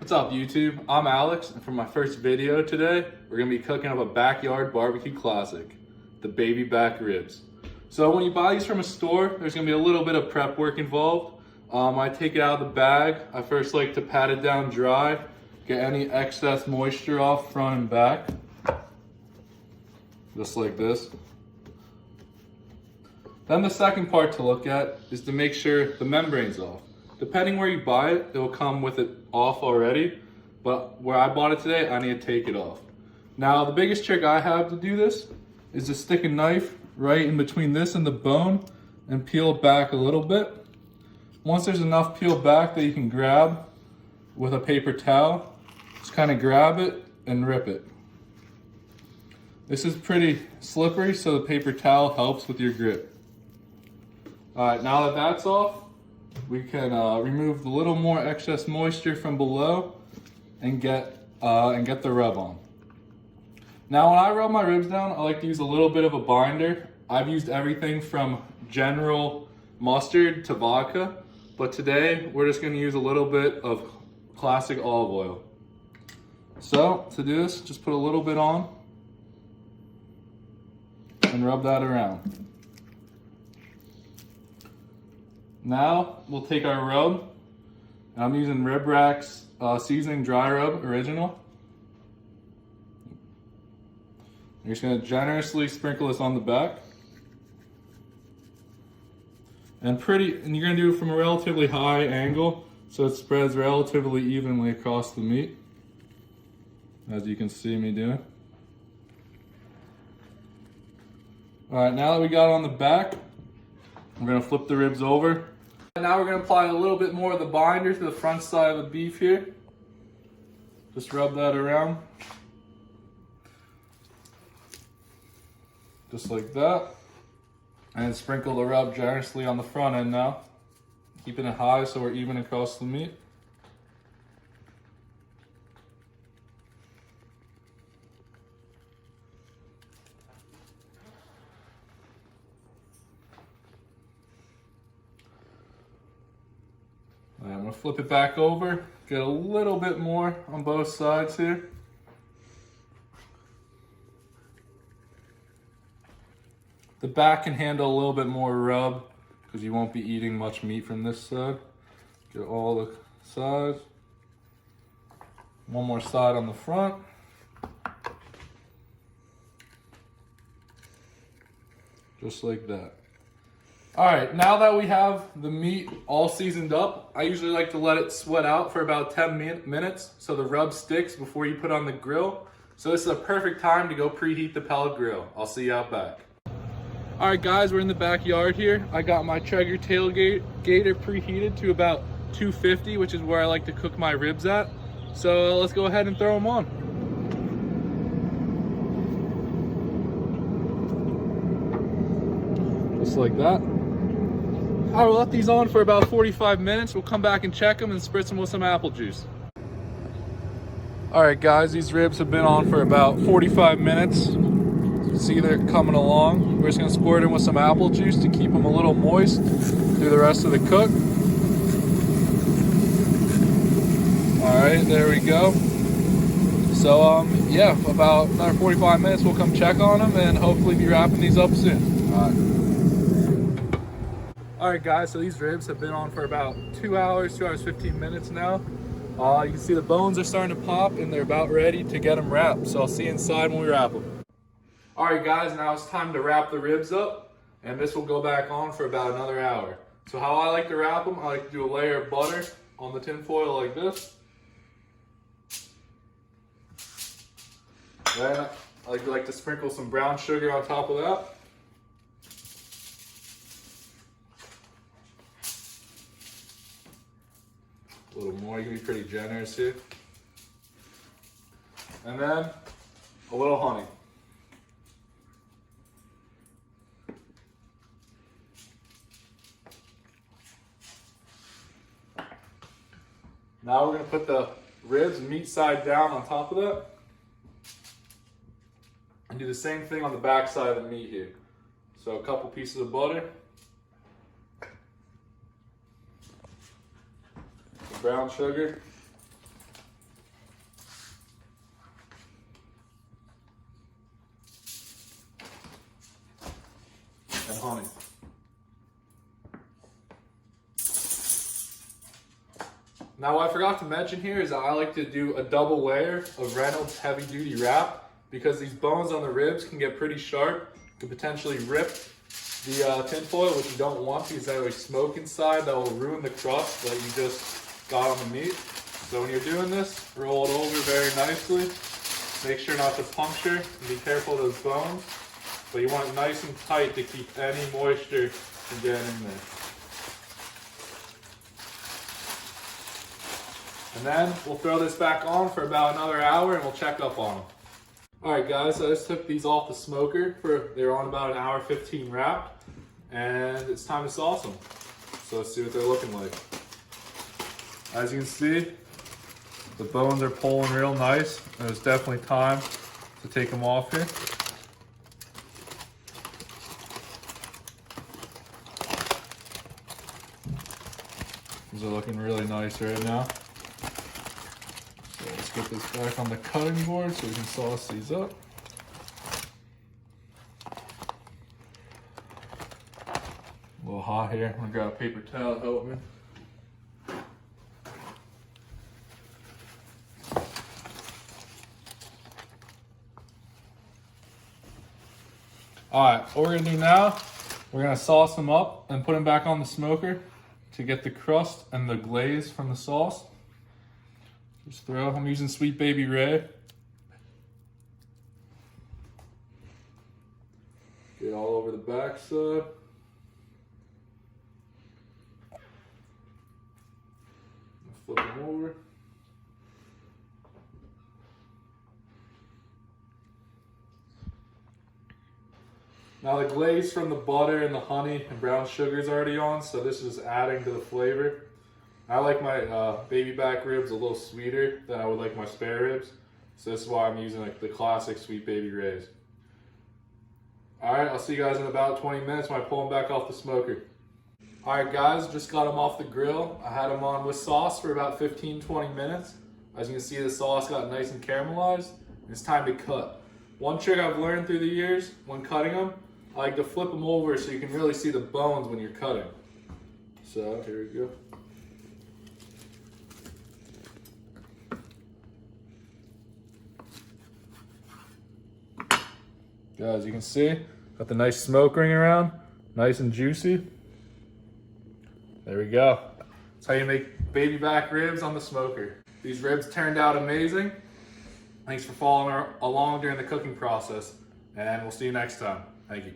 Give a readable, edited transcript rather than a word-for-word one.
What's up, YouTube? I'm Alex, and for my first video today, we're gonna be cooking up a backyard barbecue classic, the baby back ribs. So when you buy these from a store, there's gonna be a little bit of prep work involved. I take it out of the bag. I first like to pat it down dry, get any excess moisture off front and back, just like this. Then the second part to look at is to make sure the membrane's off. Depending where you buy it, it will come with it off already, but where I bought it today, I need to take it off. Now, the biggest trick I have to do this is to stick a knife right in between this and the bone and peel it back a little bit. Once there's enough peeled back that you can grab with a paper towel, just kind of grab it and rip it. This is pretty slippery, so the paper towel helps with your grip. All right, now that that's off, we can remove the little more excess moisture from below and get the rub on. Now when I rub my ribs down, I like to use a little bit of a binder. I've used everything from General mustard to vodka, but today we're just gonna use a little bit of classic olive oil. So to do this, just put a little bit on and rub that around. Now we'll take our rub, and I'm using Rib Rack's seasoning dry rub original. You're just gonna generously sprinkle this on the back. And you're gonna do it from a relatively high angle so it spreads relatively evenly across the meat, as you can see me doing. All right, now that we got it on the back, we're gonna flip the ribs over. And now we're gonna apply a little bit more of the binder to the front side of the beef here. Just rub that around. Just like that. And sprinkle the rub generously on the front end now. Keeping it high so we're even across the meat. I'm gonna flip it back over, get a little bit more on both sides here. The back can handle a little bit more rub because you won't be eating much meat from this side. Get all the sides. One more side on the front. Just like that. All right, now that we have the meat all seasoned up, I usually like to let it sweat out for about 10 minutes so the rub sticks before you put on the grill. So this is a perfect time to go preheat the pellet grill. I'll see you out back. All right, guys, we're in the backyard here. I got my Traeger tailgater preheated to about 250, which is where I like to cook my ribs at. So let's go ahead and throw them on. Just like that. All right, we'll let these on for about 45 minutes. We'll come back and check them and spritz them with some apple juice. All right, guys, these ribs have been on for about 45 minutes. See, they're coming along. We're just gonna squirt them with some apple juice to keep them a little moist through the rest of the cook. All right, there we go. So, yeah, about another 45 minutes, we'll come check on them and hopefully be wrapping these up soon. All right. All right, guys, so these ribs have been on for about 2 hours, 15 minutes now. You can see the bones are starting to pop and they're about ready to get them wrapped. So I'll see you inside when we wrap them. All right, guys, now it's time to wrap the ribs up, and this will go back on for about another hour. So how I like to wrap them, I like to do a layer of butter on the tin foil like this. Then I like to sprinkle some brown sugar on top of that. A little more, you can be pretty generous here. And then a little honey. Now we're gonna put the ribs meat side down on top of that. And do the same thing on the back side of the meat here. So a couple pieces of butter. Brown sugar. Now what I forgot to mention here is that I like to do a double layer of Reynolds heavy duty wrap because these bones on the ribs can get pretty sharp, could potentially rip the tin foil, which you don't want because that will smoke inside, that will ruin the crust that you just got on the meat. So when you're doing this, roll it over very nicely. Make sure not to puncture and be careful of those bones, but you want it nice and tight to keep any moisture from getting in there. And then we'll throw this back on for about another hour and we'll check up on them. Alright guys, so I just took these off the smoker they're on about an hour 15 wrap, and it's time to sauce them. So let's see what they're looking like. As you can see, the bones are pulling real nice, and it's definitely time to take them off here. These are looking really nice right now. So let's get this back on the cutting board so we can sauce these up. A little hot here. I'm gonna grab a paper towel to help me. Alright, what we're gonna do now, we're gonna sauce them up and put them back on the smoker to get the crust and the glaze from the sauce. Just I'm using Sweet Baby Ray. Get all over the back side. Flip them over. Now the glaze from the butter and the honey and brown sugar is already on, so this is adding to the flavor. I like my baby back ribs a little sweeter than I would like my spare ribs, so this is why I'm using like the classic Sweet Baby Rays. Alright, I'll see you guys in about 20 minutes when I pull them back off the smoker. Alright guys, just got them off the grill. I had them on with sauce for about 15-20 minutes. As you can see, the sauce got nice and caramelized, and it's time to cut. One trick I've learned through the years when cutting them, I like to flip them over so you can really see the bones when you're cutting. So here we go. As you can see, got the nice smoke ring around, nice and juicy. There we go. That's how you make baby back ribs on the smoker. These ribs turned out amazing. Thanks for following along during the cooking process, and we'll see you next time. Thank you.